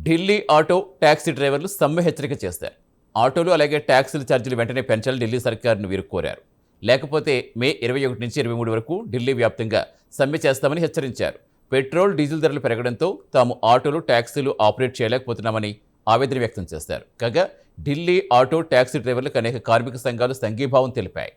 Delhi auto taxi డ్రైవర్లు సమ్మె హెచ్చరిక చేశారు. ఆటోలు అలాగే ట్యాక్సీల ఛార్జీలు వెంటనే పెంచాలని ఢిల్లీ సర్కారును వీరు కోరారు. లేకపోతే మే 21 నుంచి 23 వరకు ఢిల్లీ వ్యాప్తంగా సమ్మె చేస్తామని హెచ్చరించారు. పెట్రోల్, డీజిల్ ధరలు పెరగడంతో తాము ఆటోలు, ట్యాక్సీలు ఆపరేట్ చేయలేకపోతున్నామని ఆవేదన వ్యక్తం చేశారు. కాగా ఢిల్లీ ఆటో, ట్యాక్సీ డ్రైవర్లకు అనేక కార్మిక సంఘాలు సంఘీభావం తెలిపాయి.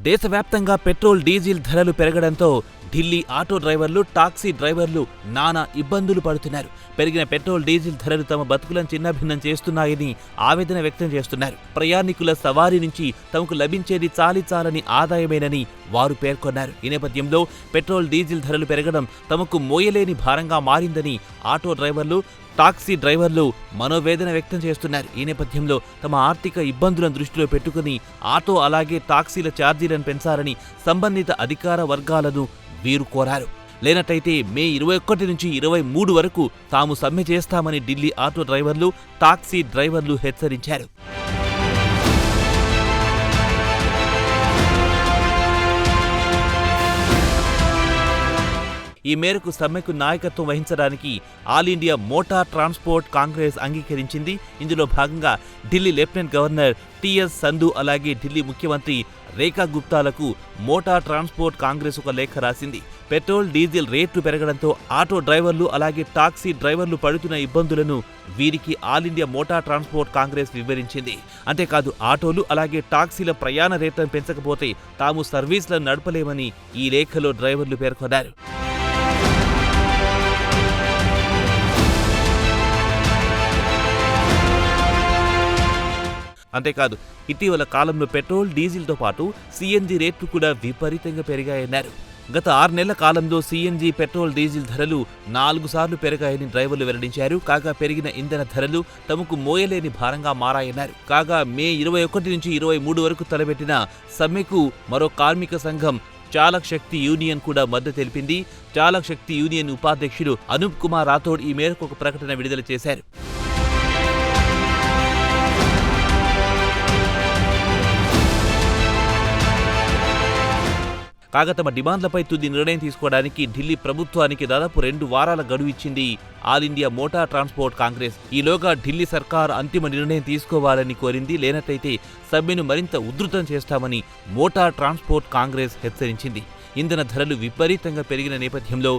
దేశవ్యాప్తంగా పెట్రోల్, డీజిల్ ధరలు పెరగడంతో ఢిల్లీ ఆటో డ్రైవర్లు, టాక్సీ డ్రైవర్లు నానా ఇబ్బందులు పడుతున్నారు. పెరిగిన పెట్రోల్, డీజిల్ ధరలు తమ బతుకులను చిన్నభిన్నం చేస్తున్నాయని ఆవేదన వ్యక్తం చేస్తున్నారు. ప్రయాణికుల సవారీ నుంచి తమకు లభించేది చాలని ఆదాయమేనని వారు పేర్కొన్నారు. ఈ నేపథ్యంలో పెట్రోల్, డీజిల్ ధరలు పెరగడం తమకు మోయలేని భారంగా మారిందని ఆటో డ్రైవర్లు, టాక్సీ డ్రైవర్లు మనోవేదన వ్యక్తం చేస్తున్నారు. ఈ నేపథ్యంలో తమ ఆర్థిక ఇబ్బందులను దృష్టిలో పెట్టుకుని ఆటో అలాగే టాక్సీల ఛార్జీలను పెంచాలని సంబంధిత అధికార వర్గాలను వీరు కోరారు. లేనట్టయితే మే 21 నుంచి 23 వరకు తాము సమ్మె చేస్తామని ఢిల్లీ ఆటో డ్రైవర్లు, టాక్సీ డ్రైవర్లు హెచ్చరించారు. ఈ మేరకు సమ్మెకు నాయకత్వం వహించడానికి all India motor transport Congress అంగీకరించింది. ఇందులో భాగంగా Delhi lieutenant governor TS Sandhu అలాగే ఢిల్లీ ముఖ్యమంత్రి రేఖా గుప్తాలకు మోటార్ ట్రాన్స్పోర్ట్ కాంగ్రెస్ ఒక లేఖ రాసింది. పెట్రోల్, డీజిల్ రేట్లు పెరగడంతో ఆటో డ్రైవర్లు అలాగే టాక్సీ డ్రైవర్లు పడుతున్న ఇబ్బందులను వీరికి all India motor transport Congress వివరించింది. అంతేకాదు ఆటోలు అలాగే టాక్సీల ప్రయాణ రేట్లను పెంచకపోతే తాము సర్వీసులను నడపలేమని ఈ లేఖలో డ్రైవర్లు పేర్కొన్నారు. అంతేకాదు ఇటీవల కాలంలో పెట్రోల్, డీజిల్తో పాటు సిఎన్జి రేట్లు కూడా విపరీతంగా పెరిగాయన్నారు. గత 6 నెలల కాలంలో సిఎన్జి, పెట్రోల్, డీజిల్ ధరలు 4 సార్లు పెరిగాయని డ్రైవర్లు వెల్లడించారు. కాగా పెరిగిన ఇంధన ధరలు తమకు మోయలేని భారంగా మారాయన్నారు. కాగా మే 21 నుంచి 23 వరకు తలపెట్టిన సమ్మెకు మరో కార్మిక సంఘం చాలక్ శక్తి యూనియన్ కూడా మద్దతు తెలిపింది. చాలక్ శక్తి యూనియన్ ఉపాధ్యక్షుడు అనూప్ కుమార్ రాథోడ్ ఈ మేరకు ఒక ప్రకటన విడుదల చేశారు. కాగా తమ డిమాండ్లపై తుది నిర్ణయం తీసుకోవడానికి ఢిల్లీ ప్రభుత్వానికి దాదాపు 2 వారాల గడువు ఇచ్చింది all India motor transport Congress. ఈలోగా ఢిల్లీ సర్కార్ అంతిమ నిర్ణయం తీసుకోవాలని కోరింది. లేనట్లయితే సమ్మెను మరింత ఉధృతం చేస్తామని మోటార్ ట్రాన్స్పోర్ట్ కాంగ్రెస్ హెచ్చరించింది. ఇంధన ధరలు విపరీతంగా పెరిగిన నేపథ్యంలో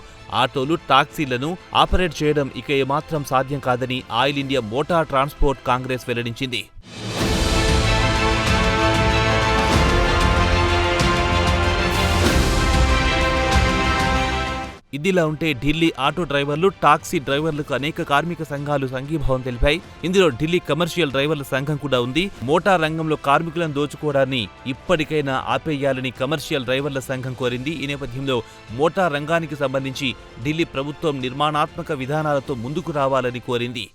ఆటోలు, టాక్సీలను ఆపరేట్ చేయడం ఇక ఏమాత్రం సాధ్యం కాదని all India motor transport Congress వెల్లడించింది. ఇదిలా ఉంటే ఢిల్లీ ఆటో డ్రైవర్లు, టాక్సీ డ్రైవర్లకు అనేక కార్మిక సంఘాలు సంఘీభావం తెలిపాయి. ఇందులో ఢిల్లీ కమర్షియల్ డ్రైవర్ల సంఘం కూడా ఉంది. మోటార్ రంగంలో కార్మికులను దోచుకోవడాన్ని ఇప్పటికైనా ఆపేయాలని కమర్షియల్ డ్రైవర్ల సంఘం కోరింది. ఈ నేపథ్యంలో మోటార్ రంగానికి సంబంధించి ఢిల్లీ ప్రభుత్వం నిర్మాణాత్మక విధానాలతో ముందుకు రావాలని కోరింది.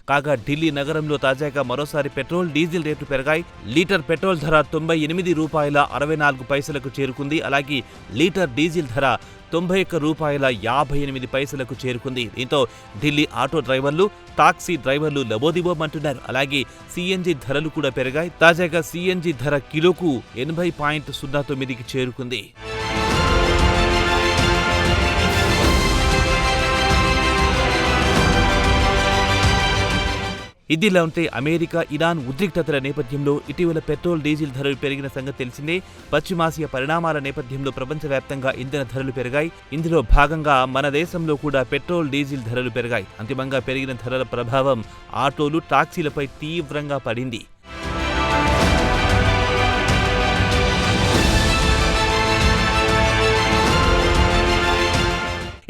కాగా ఢిల్లీ నగరంలో తాజాగా మరోసారి పెట్రోల్, డీజిల్ రేట్లు పెరిగాయి. లీటర్ పెట్రోల్ ధర 98 రూపాయల 64 పైసలకు చేరుకుంది. అలాగే లీటర్ డీజిల్ ధర 91 రూపాయల 58 పైసలకు చేరుకుంది. దీంతో ఢిల్లీ ఆటో డ్రైవర్లు, టాక్సీ డ్రైవర్లు లబోదిబోమంటున్నారు. అలాగే సిఎన్జి ధరలు కూడా పెరిగాయి. తాజాగా సిఎన్జి ధర కిలోకు 80.09కి చేరుకుంది. ఇదిలా ఉంటే అమెరికా, ఇరాన్ ఉద్రిక్తతల నేపథ్యంలో ఇటీవల పెట్రోల్, డీజిల్ ధరలు పెరిగిన సంగతి తెలిసిందే. పశ్చిమాసియా పరిణామాల నేపథ్యంలో ప్రపంచవ్యాప్తంగా ఇంధన ధరలు పెరిగాయి. ఇందులో భాగంగా మన దేశంలో కూడా పెట్రోల్, డీజిల్ ధరలు పెరిగాయి. అంతిమంగా పెరిగిన ధరల ప్రభావం ఆటోలు, టాక్సీలపై తీవ్రంగా పడింది.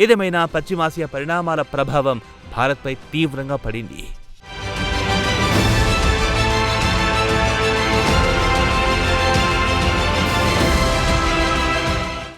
ఏదేమైనా పశ్చిమాసియా పరిణామాల ప్రభావం భారత్పై తీవ్రంగా పడింది.